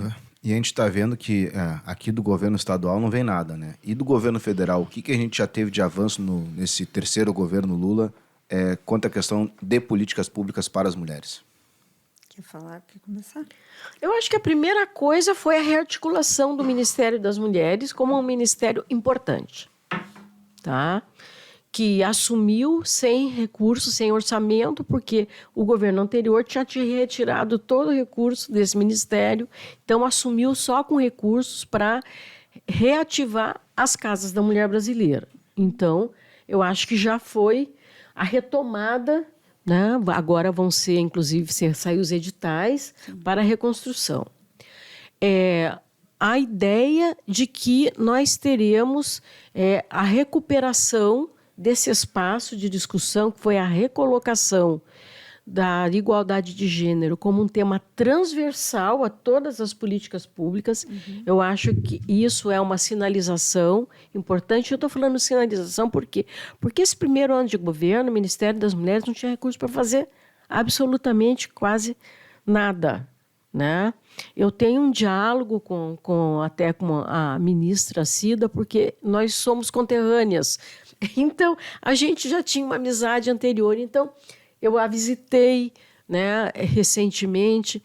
E a gente está vendo que aqui do governo estadual não vem nada, né? E do governo federal, o que a gente já teve de avanço nesse terceiro governo Lula quanto à questão de políticas públicas para as mulheres? Quer falar? Quer começar? Eu acho que a primeira coisa foi a rearticulação do Ministério das Mulheres como um ministério importante, tá? Que assumiu sem recursos, sem orçamento, porque o governo anterior tinha retirado todo o recurso desse ministério, então assumiu só com recursos para reativar as casas da mulher brasileira. Então, eu acho que já foi a retomada, né? Agora vão ser, inclusive, sair os editais para a reconstrução. A ideia de que nós teremos a recuperação desse espaço de discussão, que foi a recolocação da igualdade de gênero como um tema transversal a todas as políticas públicas. Eu acho que isso é uma sinalização importante. Eu estou falando sinalização por quê? Porque esse primeiro ano de governo, o Ministério das Mulheres não tinha recursos para fazer absolutamente quase nada, né? Eu tenho um diálogo até com a ministra Cida, porque nós somos conterrâneas. Então, a gente já tinha uma amizade anterior. Então, eu a visitei, né, recentemente,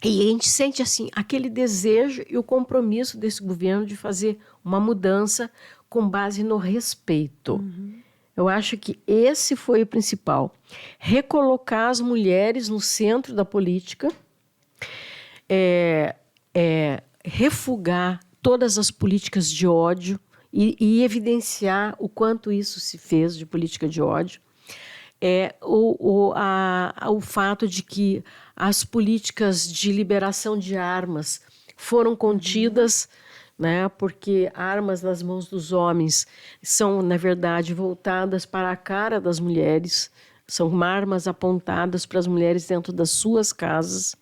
e a gente sente assim, aquele desejo e o compromisso desse governo de fazer uma mudança com base no respeito. Eu acho que esse foi o principal. Recolocar as mulheres no centro da política, refugar todas as políticas de ódio e evidenciar o quanto isso se fez de política de ódio. O fato de que as políticas de liberação de armas foram contidas, né, porque armas nas mãos dos homens são, na verdade, voltadas para a cara das mulheres, são armas apontadas para as mulheres dentro das suas casas.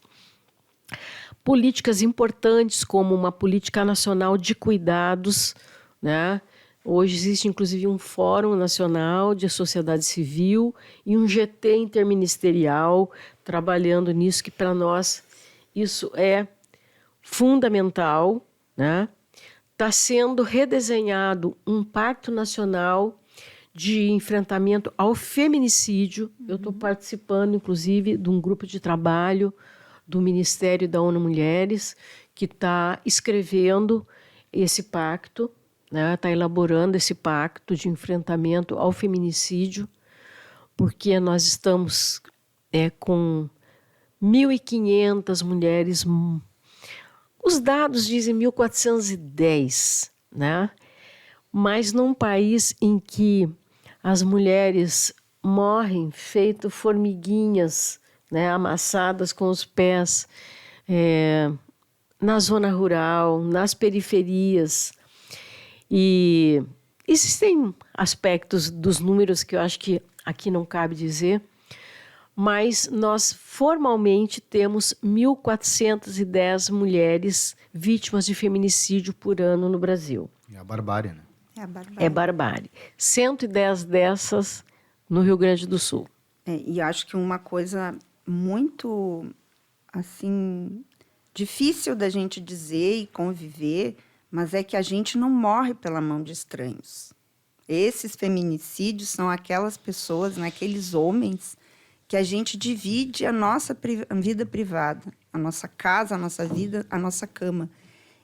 Políticas importantes como uma política nacional de cuidados, né? Hoje existe, inclusive, um Fórum Nacional de Sociedade Civil e um GT interministerial trabalhando nisso, que para nós isso é fundamental, né? Está sendo redesenhado um Pacto Nacional de enfrentamento ao feminicídio. Eu estou participando, inclusive, de um grupo de trabalho do Ministério da ONU Mulheres, que está escrevendo esse pacto, né? Está elaborando esse pacto de enfrentamento ao feminicídio, porque nós estamos com 1.500 mulheres. Os dados dizem 1.410, né? Mas num país em que as mulheres morrem feito formiguinhas, né, amassadas com os pés, na zona rural, nas periferias. E existem aspectos dos números que eu acho que aqui não cabe dizer, mas nós formalmente temos 1.410 mulheres vítimas de feminicídio por ano no Brasil. É a barbárie, né? É barbárie. 110 dessas no Rio Grande do Sul. E acho que uma coisa muito, assim, difícil da gente dizer e conviver, mas é que a gente não morre pela mão de estranhos. Esses feminicídios são aquelas pessoas, né, aqueles homens que a gente divide a nossa vida privada, a nossa casa, a nossa vida, a nossa cama.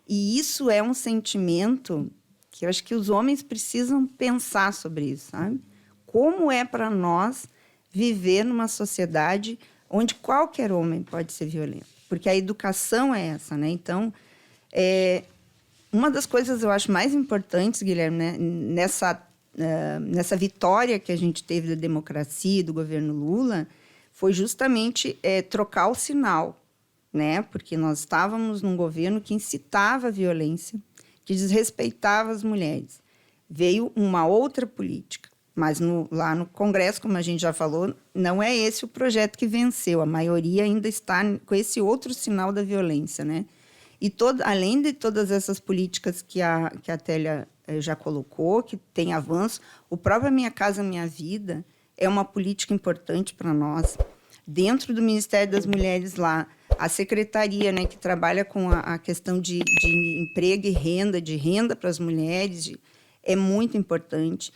E isso é um sentimento que eu acho que os homens precisam pensar sobre isso, sabe? Como é para nós viver numa sociedade onde qualquer homem pode ser violento? Porque a educação é essa, né? Então, uma das coisas eu acho mais importantes, Guilherme, né, nessa vitória que a gente teve da democracia, do governo Lula, foi justamente trocar o sinal, né? Porque nós estávamos num governo que incitava a violência, que desrespeitava as mulheres. Veio uma outra política, mas lá no Congresso, como a gente já falou, não é esse o projeto que venceu. A maioria ainda está com esse outro sinal da violência, né? E além de todas essas políticas que a Télia já colocou, que tem avanço, o próprio Minha Casa Minha Vida é uma política importante para nós. Dentro do Ministério das Mulheres lá, a secretaria, né, que trabalha com a questão de emprego e renda, de renda para as mulheres, é muito importante.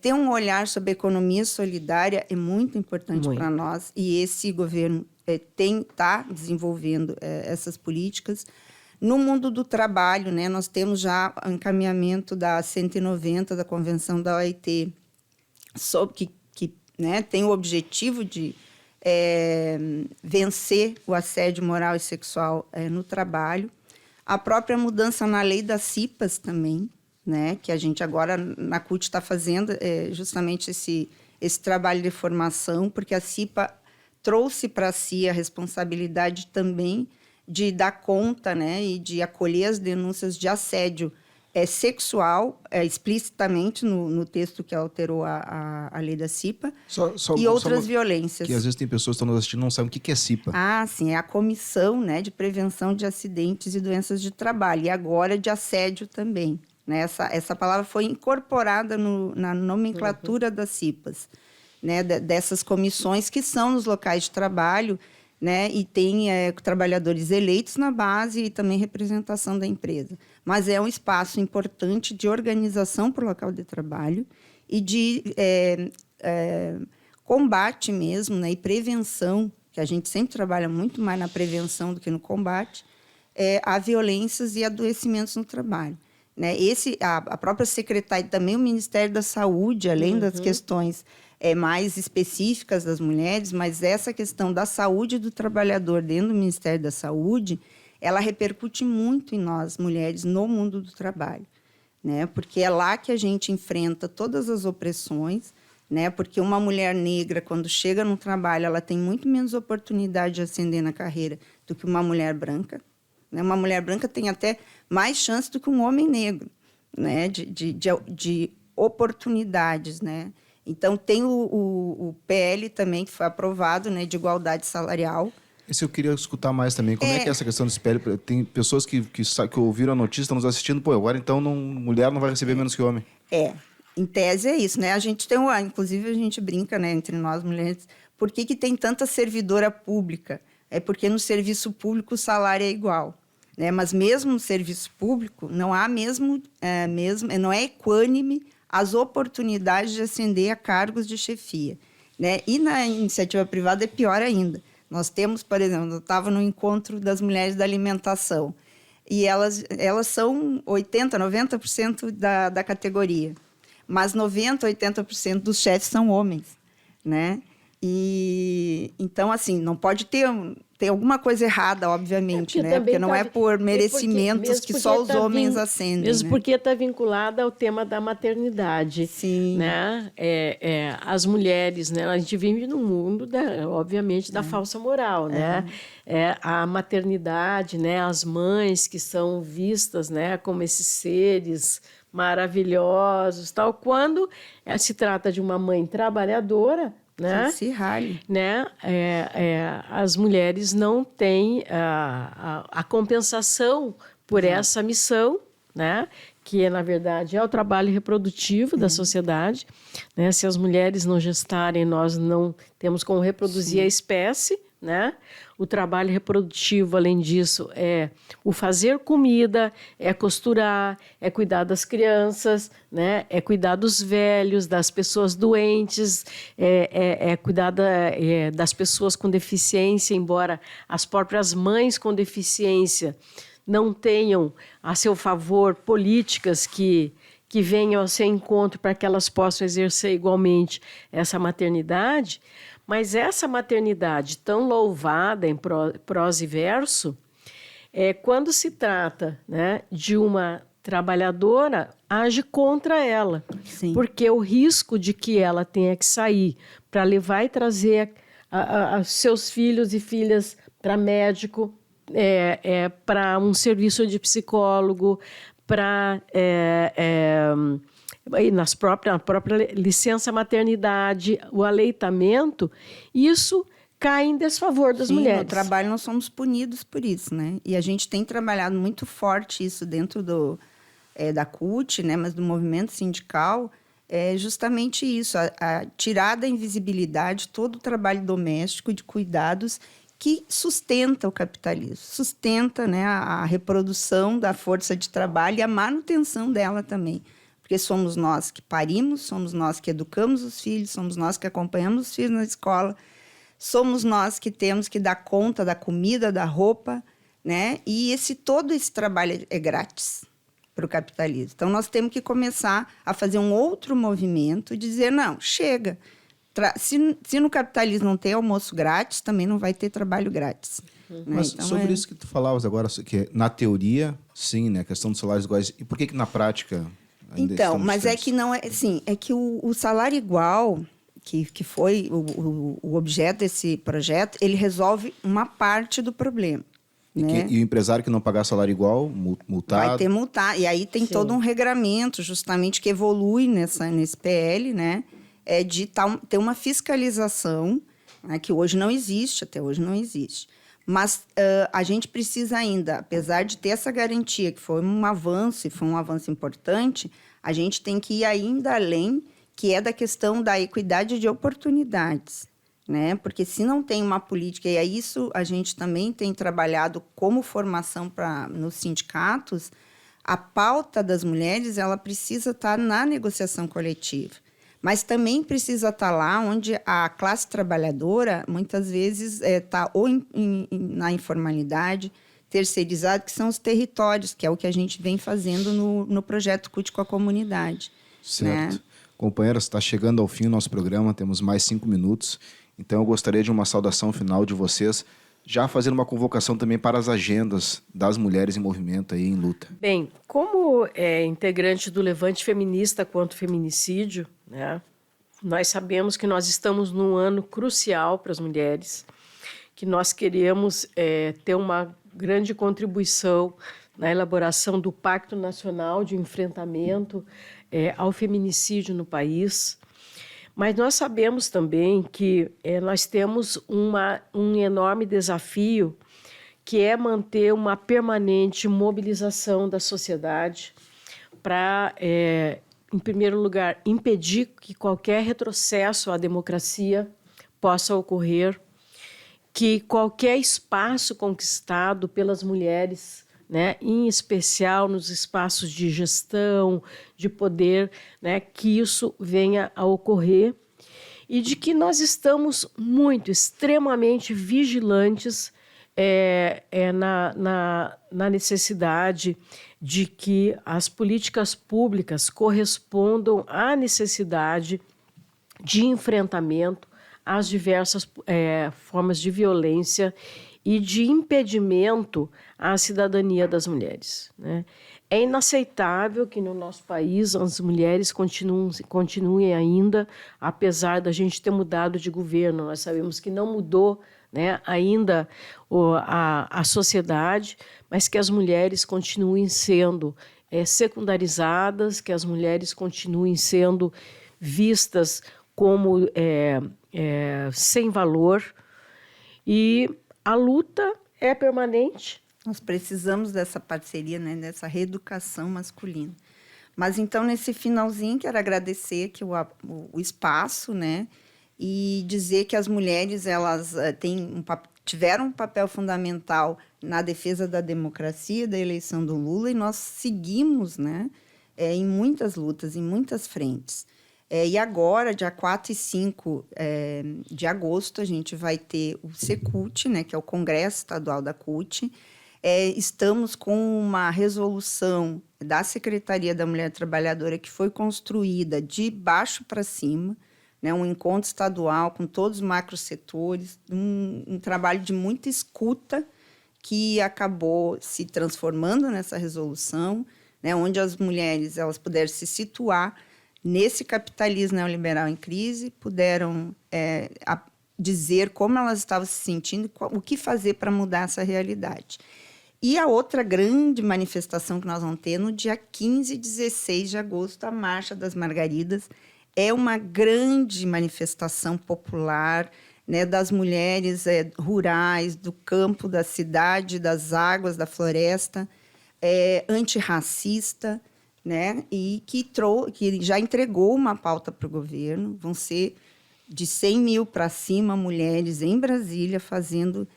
Ter um olhar sobre a economia solidária é muito importante para nós, e esse governo está desenvolvendo essas políticas. No mundo do trabalho, né, nós temos já o encaminhamento da 190 da Convenção da OIT, que né, tem o objetivo de vencer o assédio moral e sexual no trabalho. A própria mudança na lei das CIPAs também, né, que a gente agora na CUT está fazendo justamente esse trabalho de formação, porque a CIPA trouxe para si a responsabilidade também de dar conta, né, e de acolher as denúncias de assédio sexual, explicitamente no texto que alterou a lei da CIPA, e outras violências. Que às vezes tem pessoas que estão nos assistindo e não sabem o que é CIPA. Ah, sim, é a Comissão, né, de Prevenção de Acidentes e Doenças de Trabalho, e agora de assédio também. Né? Essa palavra foi incorporada na nomenclatura das CIPAs, né, dessas comissões que são nos locais de trabalho, né? E tem trabalhadores eleitos na base e também representação da empresa. Mas é um espaço importante de organização para o local de trabalho e de combate mesmo, né? E prevenção, que a gente sempre trabalha muito mais na prevenção do que no combate, a violências e adoecimentos no trabalho. Né? A própria secretária, também o Ministério da Saúde, além das questões mais específicas das mulheres, mas essa questão da saúde do trabalhador dentro do Ministério da Saúde, ela repercute muito em nós, mulheres, no mundo do trabalho. Né? Porque é lá que a gente enfrenta todas as opressões, né? Porque uma mulher negra, quando chega no trabalho, ela tem muito menos oportunidade de ascender na carreira do que uma mulher branca. Né? Uma mulher branca tem até mais chance do que um homem negro, né? de oportunidades, né? Então, tem o PL também, que foi aprovado, né, de igualdade salarial. Esse eu queria escutar mais também. Como é que é essa questão desse PL? Tem pessoas que ouviram a notícia, estão nos assistindo. Pô, agora então mulher não vai receber menos que homem. Em tese é isso, né? A gente tem inclusive a gente brinca, né, entre nós mulheres, por que tem tanta servidora pública? É porque no serviço público o salário é igual. Né? Mas mesmo no serviço público, não há não é equânime as oportunidades de ascender a cargos de chefia. Né? E na iniciativa privada é pior ainda. Nós temos, por exemplo, eu estava no encontro das mulheres da alimentação, e elas são 80%, 90% da categoria, mas 90%, 80% dos chefes são homens. Né? E, então, assim, não pode ter alguma coisa errada, obviamente, né? Porque não é por merecimentos que só os homens ascendem. Mesmo né? porque está vinculada ao tema da maternidade. Sim. Né? As mulheres, né? A gente vive num mundo, obviamente, da falsa moral, né? A maternidade, né? As mães que são vistas, né? Como esses seres maravilhosos, tal. Quando se trata de uma mãe trabalhadora, né? Se rale. Né? As mulheres não têm a compensação por essa missão, né? Que, na verdade, é o trabalho reprodutivo da sociedade. Né? Se as mulheres não gestarem, nós não temos como reproduzir a espécie. Né? O trabalho reprodutivo, além disso, é o fazer comida, é costurar, é cuidar das crianças, né? É cuidar dos velhos, das pessoas doentes, é cuidar das pessoas com deficiência, embora as próprias mães com deficiência não tenham a seu favor políticas que venham ao seu encontro para que elas possam exercer igualmente essa maternidade. Mas essa maternidade tão louvada em prosa e verso, quando se trata, né, de uma trabalhadora, age contra ela. Sim. Porque o risco de que ela tenha que sair para levar e trazer seus filhos e filhas para médico, para um serviço de psicólogo, para... na própria licença maternidade, o aleitamento, isso cai em desfavor das mulheres. No trabalho nós somos punidos por isso, né? E a gente tem trabalhado muito forte isso dentro da CUT, né? Mas do movimento sindical, é justamente isso, a tirar da invisibilidade todo o trabalho doméstico de cuidados que sustenta o capitalismo, sustenta, né, a reprodução da força de trabalho e a manutenção dela também. Porque somos nós que parimos, somos nós que educamos os filhos, somos nós que acompanhamos os filhos na escola, somos nós que temos que dar conta da comida, da roupa, né? E todo esse trabalho é grátis para o capitalismo. Então, nós temos que começar a fazer um outro movimento, dizer, não, chega. Se no capitalismo não tem almoço grátis, também não vai ter trabalho grátis. Né? Mas então, sobre isso que tu falavas agora, que na teoria, sim, né, a questão dos salários iguais, e por que na prática... Então, mas é que não é assim, é que o salário igual, que foi o objeto desse projeto, ele resolve uma parte do problema. Né? E o empresário que não pagar salário igual, multado... Vai ter multar. E aí tem todo um regramento, justamente, que evolui nesse PL, né? De ter uma fiscalização, né? Que hoje não existe, até hoje não existe. Mas a gente precisa ainda, apesar de ter essa garantia, que foi um avanço, e foi um avanço importante, a gente tem que ir ainda além, que é da questão da equidade de oportunidades. né? Porque se não tem uma política, e é isso a gente também tem trabalhado como formação nos sindicatos, a pauta das mulheres ela precisa estar na negociação coletiva, mas também precisa estar lá onde a classe trabalhadora muitas vezes está ou na informalidade, terceirizado, que são os territórios, que é o que a gente vem fazendo no projeto CUT com a comunidade. Certo. Né? Companheiras, está chegando ao fim o nosso programa, temos mais 5 minutos, então eu gostaria de uma saudação final de vocês, já fazendo uma convocação também para as agendas das mulheres em movimento aí em luta. Bem, como integrante do Levante Feminista contra o Feminicídio, né, nós sabemos que nós estamos num ano crucial para as mulheres, que nós queremos ter uma grande contribuição na elaboração do Pacto Nacional de Enfrentamento ao Feminicídio no país. Mas nós sabemos também que nós temos um enorme desafio, que é manter uma permanente mobilização da sociedade para, em primeiro lugar, impedir que qualquer retrocesso à democracia possa ocorrer, que qualquer espaço conquistado pelas mulheres, né, em especial nos espaços de gestão, de poder, né, que isso venha a ocorrer, e de que nós estamos extremamente vigilantes na necessidade de que as políticas públicas correspondam à necessidade de enfrentamento às diversas formas de violência e de impedimento à cidadania das mulheres, né? É inaceitável que no nosso país as mulheres continuem ainda, apesar da gente ter mudado de governo, nós sabemos que não mudou, né, ainda a sociedade, mas que as mulheres continuem sendo secundarizadas, que as mulheres continuem sendo vistas como sem valor, e a luta é permanente. Nós precisamos dessa parceria, né, dessa reeducação masculina. Mas, então, nesse finalzinho, quero agradecer aqui o espaço, né, e dizer que as mulheres elas tiveram um papel fundamental na defesa da democracia, da eleição do Lula, e nós seguimos, né, em muitas lutas, em muitas frentes. E agora, dia 4 e 5 de agosto, a gente vai ter o Secult, né, que é o Congresso Estadual da CUT. Estamos com uma resolução da Secretaria da Mulher Trabalhadora que foi construída de baixo para cima, né, um encontro estadual com todos os macrosetores, um trabalho de muita escuta que acabou se transformando nessa resolução, né, onde as mulheres elas puderam se situar nesse capitalismo neoliberal em crise, puderam dizer como elas estavam se sentindo, o que fazer para mudar essa realidade. E a outra grande manifestação que nós vamos ter no dia 15 e 16 de agosto, a Marcha das Margaridas, é uma grande manifestação popular, né, das mulheres rurais, do campo, da cidade, das águas, da floresta, antirracista, né, e que já entregou uma pauta para o governo. Vão ser de 100 mil para cima mulheres em Brasília fazendo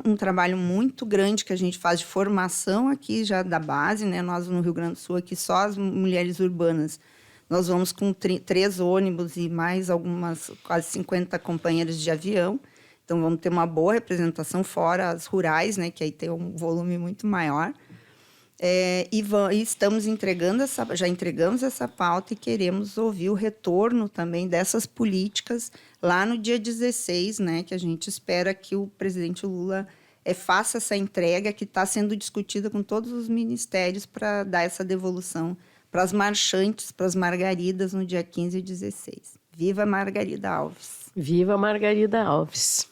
um trabalho muito grande que a gente faz de formação aqui já da base, né? Nós no Rio Grande do Sul, aqui só as mulheres urbanas, nós vamos com 3 ônibus e mais quase 50 companheiras de avião. Então, vamos ter uma boa representação, fora as rurais, né? Que aí tem um volume muito maior. E estamos já entregamos essa pauta e queremos ouvir o retorno também dessas políticas lá no dia 16, né, que a gente espera que o presidente Lula faça essa entrega que está sendo discutida com todos os ministérios para dar essa devolução para as marchantes, para as Margaridas, no dia 15 e 16. Viva Margarida Alves! Viva Margarida Alves!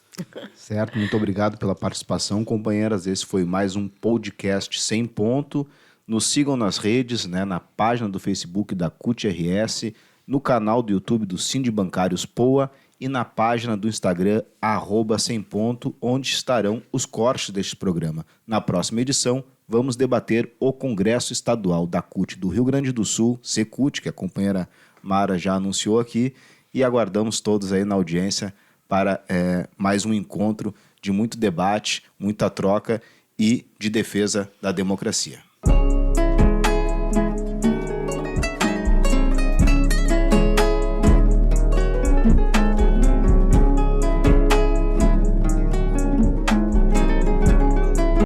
Certo, muito obrigado pela participação, companheiras. Esse foi mais um podcast Sem Ponto. Nos sigam nas redes, né, na página do Facebook da CUT-RS, no canal do YouTube do Sindibancários Poa e na página do Instagram, @semponto, onde estarão os cortes deste programa. Na próxima edição, vamos debater o Congresso Estadual da CUT do Rio Grande do Sul, Secult, que a companheira Mara já anunciou aqui, e aguardamos todos aí na audiência para mais um encontro de muito debate, muita troca e de defesa da democracia.